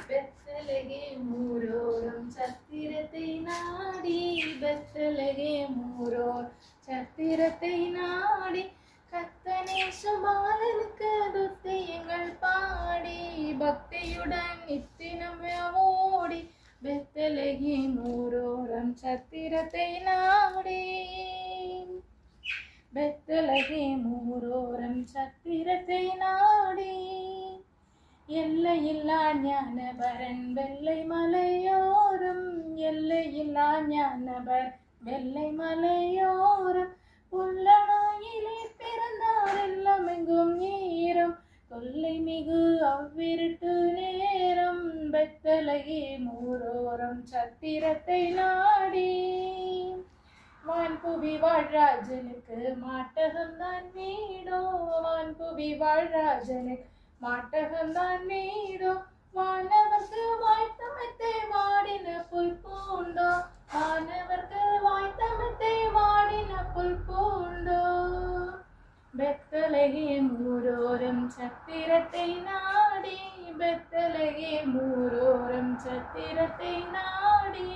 பெத்தலகேம் ஊரோரம் சத்திரத்தை நாடி பெத்தலகேம் ஊரோர் சத்திரத்தை நாடி கத்தனே சுபாலனுக்கு துத்தியங்கள் பாடி பக்தியுடன் நித்தினம் ஓடி பெத்தலகேம் ஊரோரம் சத்திரத்தை நாடி பெத்தலகேம் ஊரோரம் சத்திரத்தை நாடி எல்லையில்லா ஞானபரன் வெள்ளை மலையோரம் எல்லையில்லா ஞானபர் வெள்ளை மலையோரம் புல்லனாயிலே பிறந்தார் எல்லாம் எங்கும் ஈரம் கொல்லை மிகு அவ்விருட்டு நேரம் பெத்தலகேம் ஊரோரம் சத்திரத்தை நாடி வான்புவி வாழ்ராஜனுக்கு மாட்டகம்தான் வீடோ வான்புவி வாழ்ராஜனுக்கு மாட்டகம்தான் வீடோ வானவர்க்கு வாய்த்தமத்தை வாடின புல் பூண்டோ வானவர்க்கு வாய்த்தமத்தை வாடின புல் பூண்டோ பெத்தலகேம் ஊரோரம் சத்திரத்தை நாடி பெத்தலகேம் ஊரோரம் சத்திரத்தை நாடி